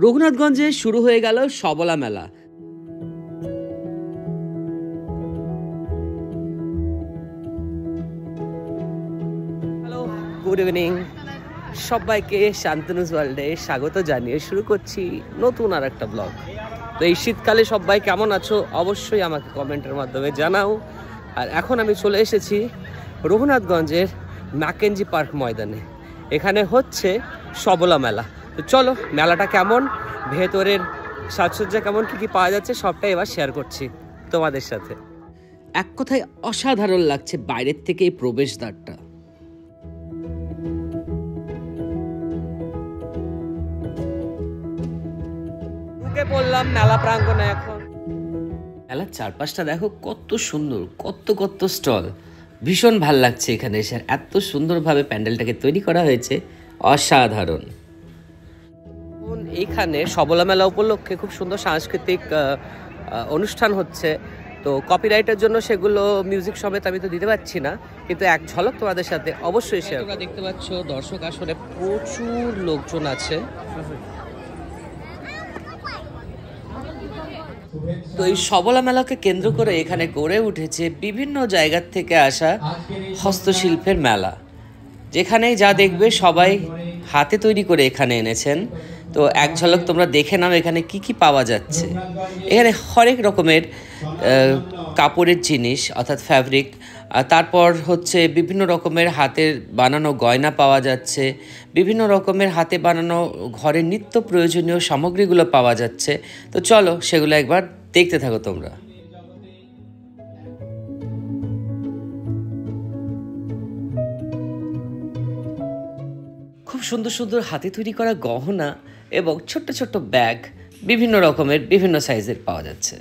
রঘুনাথগঞ্জে শুরু হয়ে গেল সবলা মেলা। হ্যালো, গুড ইভিনিং সবাইকে। শান্তনুজ ওয়ার্ল্ডে স্বাগত জানিয়ে শুরু করছি নতুন আর একটা ব্লগ। তো এই শীতকালে সবাই কেমন আছো অবশ্যই আমাকে কমেন্টের মাধ্যমে জানাও। আর এখন আমি চলে এসেছি রঘুনাথগঞ্জের ম্যাকেঞ্জি পার্ক ময়দানে। এখানে হচ্ছে সবলা মেলা। তো চলো মেলাটা কেমন, ভেতরের সাজসজ্জা কেমন, কী কী পাওয়া যাচ্ছে সবটাই এবার শেয়ার করছি তোমাদের সাথে। এক কথায় অসাধারণ লাগছে বাইরের থেকে এই প্রবেশদ্বারটা। ঢুকে পড়লাম মেলা প্রাঙ্গণে। এখন মেলার চারপাশটা দেখো কত সুন্দর, কত কত স্টল। ভীষণ ভাল লাগছে এখানে এসে। এত সুন্দরভাবে প্যান্ডেলটাকে তৈরি করা হয়েছে, অসাধারণ। এইখানে সবলা মেলা উপলক্ষে খুব সুন্দর সাংস্কৃতিক অনুষ্ঠান হচ্ছে। তো কপিরাইটের জন্য সেগুলো মিউজিক সমেত আমি তো দিতে পারছি না, কিন্তু এক ঝলক তোমাদের সাথে অবশ্যই শেয়ার। তোমরা দেখতে পাচ্ছ দর্শক আসলে প্রচুর লোকজন আছে। তো এই সবলা মেলাকে কেন্দ্র করে এখানে গড়ে উঠেছে বিভিন্ন জায়গার থেকে আসা হস্তশিল্পের মেলা, যেখানেই যা দেখবে সবাই হাতে তৈরি করে এখানে এনেছেন। তো এক ঝলক তোমরা দেখে নাও এখানে কি কি পাওয়া যাচ্ছে। এখানে হরেক রকমের কাপড়ের জিনিস অর্থাৎ ফ্যাব্রিক, তারপর হচ্ছে বিভিন্ন রকমের হাতের বানানো গয়না পাওয়া যাচ্ছে, বিভিন্ন রকমের হাতে বানানো ঘরের নিত্য প্রয়োজনীয় সামগ্রীগুলো পাওয়া যাচ্ছে। তো চলো সেগুলো একবার দেখতে থাকো তোমরা। খুব সুন্দর সুন্দর হাতে তৈরি করা গহনা এবং ছোট্ট ছোট্ট ব্যাগ বিভিন্ন রকমের বিভিন্ন সাইজের পাওয়া যাচ্ছে।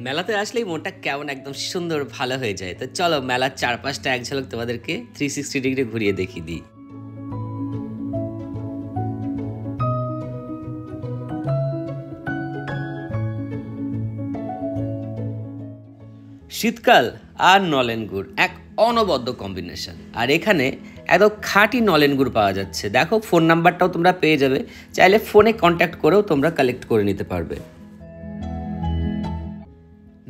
মেলাতে আসলেই মনটা কেমন একদম সুন্দর ভালো হয়ে যায়। তো চলো মেলার চারপাশটা এক ঝলক তোমাদেরকে 360 ডিগ্রি ঘুরিয়ে দেখিয়ে দিই। শীতকাল আর নলেন গুড় এক অনবদ্য কম্বিনেশন। আর এখানে একদম খাঁটি নলেন গুড় পাওয়া যাচ্ছে। দেখো ফোন নাম্বারটাও তোমরা পেয়ে যাবে, চাইলে ফোনে কন্ট্যাক্ট করেও তোমরা কালেক্ট করে নিতে পারবে।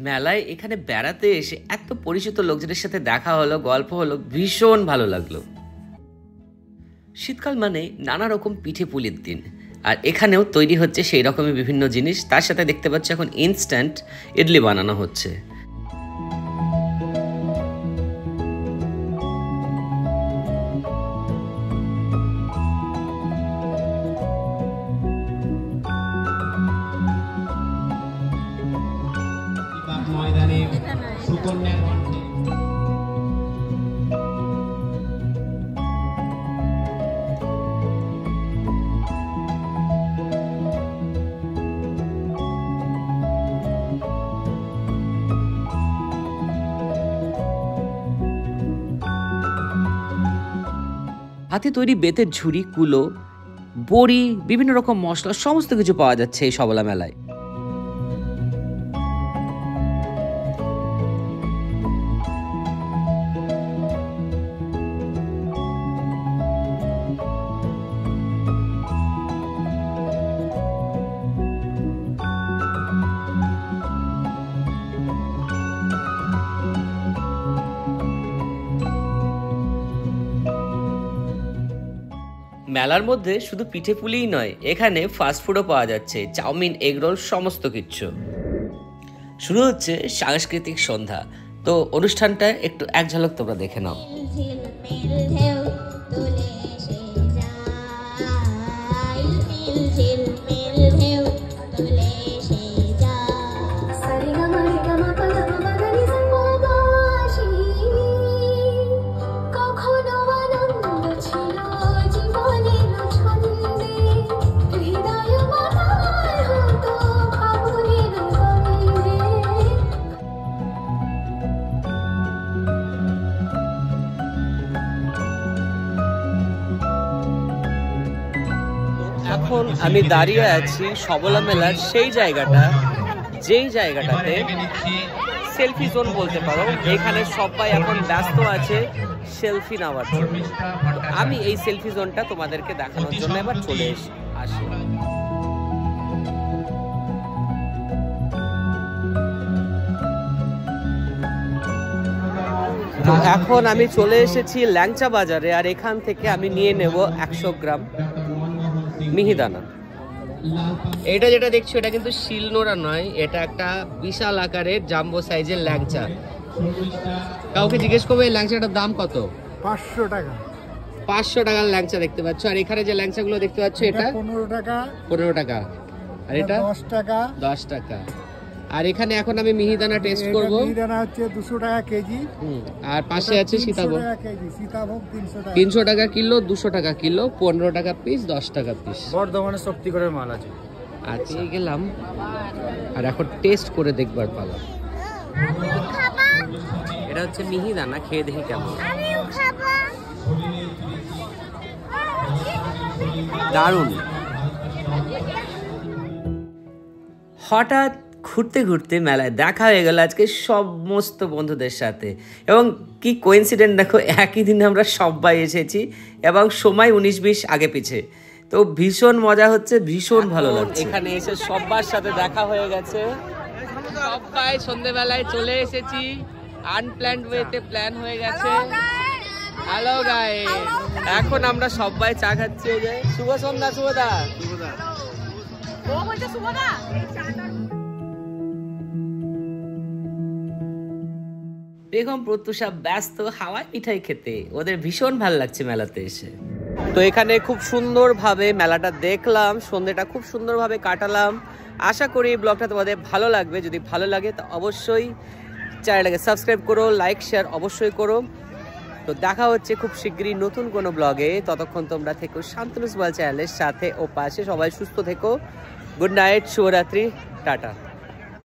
মেলায় এখানে বেড়াতে এসে এত পরিচিত লোকজনের সাথে দেখা হলো, গল্প হলো, ভীষণ ভালো লাগলো। শীতকাল মানে নানা রকম পিঠে পুলির দিন, আর এখানেও তৈরি হচ্ছে সেই রকমই বিভিন্ন জিনিস। তার সাথে দেখতে পাচ্ছি এখন ইনস্ট্যান্ট ইডলি বানানো হচ্ছে। হাতে তৈরি বেতের ঝুড়ি, কুলো, বড়ি, বিভিন্ন রকম মশলা সমস্ত কিছু পাওয়া যাচ্ছে এই সবলা মেলায়। মেলার মধ্যে শুধু পিঠে পুলিই নয়, এখানে ফাস্টফুডও পাওয়া যাচ্ছে, চাউমিন, এগরোল সমস্ত কিছু। শুরু হচ্ছে সাংস্কৃতিক সন্ধ্যা। তো অনুষ্ঠানটা একটু এক ঝলক তোমরা দেখে নাও। এখন আমি দাঁড়িয়ে আছি সবলা মেলার সেই জায়গাটা, যেই জায়গাটাতে সেলফি জোন বলতে পারো। এখানে সবাই এখন ব্যস্ত আছে সেলফি নেওয়ার জন্য। আমি এই সেলফি জোনটা তোমাদেরকে দেখানোর জন্য এবার চলে আসি। তো এখন আমি চলে এসেছি ল্যাংচা বাজারে, আর এখান থেকে আমি নিয়ে নেব 100 গ্রাম মিহিদানা। এটা যেটা দেখছো এটা কিন্তু শিলনোড়া নয়, এটা একটা বিশাল আকারের জাম্বো সাইজের ল্যাংচা। কাউকে জিজ্ঞেস করবে এই ল্যাংচাটার দাম কত? 500 টাকা। 500 টাকার ল্যাংচা দেখতে পাচ্ছ। আর এখানে যে ল্যাংচাগুলো দেখতে পাচ্ছ এটা 15 টাকা। 15 টাকা। আর এটা 10 টাকা। 10 টাকা। আর এখানে এখন আমি মিহিদানা টেস্ট করব। মিহিদানা হচ্ছে 200 টাকা কেজি। আর পাশে আছে সীতাভোগ। 300 টাকা কেজি। সীতাভোগ 300 টাকা। 300 টাকা কিলো, 200 টাকা কিলো, 15 টাকা পিস, 10 টাকা পিস। বর্ধমানে শক্তিগড়ের মাল আছে। আচ্ছা গেলাম, আর এখন টেস্ট করে দেখবার পালা। এটা হচ্ছে মিহিদানা, খেয়ে দেখি কেমন। দারুণ। হঠাৎ ঘুরতে ঘুরতে মেলায় দেখা হয়ে গেল আজকে সমস্ত বন্ধুদের সাথে, এবং কি কোইন্সিডেন্ট দেখো, একই দিনে আমরা সবাই এসেছি এবং সময় 19-20 আগে পিছে। তো ভীষণ মজা হচ্ছে, ভীষণ ভালো লাগছে। এখানে এসে সবার সাথে দেখা হয়ে গেছে, সবাই সন্ধ্যেবেলায় চলে এসেছি, আনপ্ল্যান্ড ওয়েতে প্ল্যান হয়ে গেছে। হ্যালো গাইস, এখন আমরা সবাই চা খাচ্ছি। যে শুভ সন্ধ্যা। শুভদা, ও বলছে শুভদা। বেগম প্রত্যুষা ব্যস্ত হাওয়ায় মিঠাই খেতে, ওদের ভীষণ ভালো লাগছে মেলাতে এসে। তো এখানে খুব সুন্দরভাবে মেলাটা দেখলাম, সন্ধ্যেটা খুব সুন্দরভাবে কাটালাম। আশা করি এই ব্লগটা তোমাদের ভালো লাগবে। যদি ভালো লাগে তো অবশ্যই চ্যানেলটাকে সাবস্ক্রাইব করো, লাইক শেয়ার অবশ্যই করো। তো দেখা হচ্ছে খুব শীঘ্রই নতুন কোনো ব্লগে। ততক্ষণ তোমরা থেকো শান্তনু মোবাইল চ্যানেলের সাথে ও পাশে। সবাই সুস্থ থেকো। গুড নাইট, শুভরাত্রি, টাটা।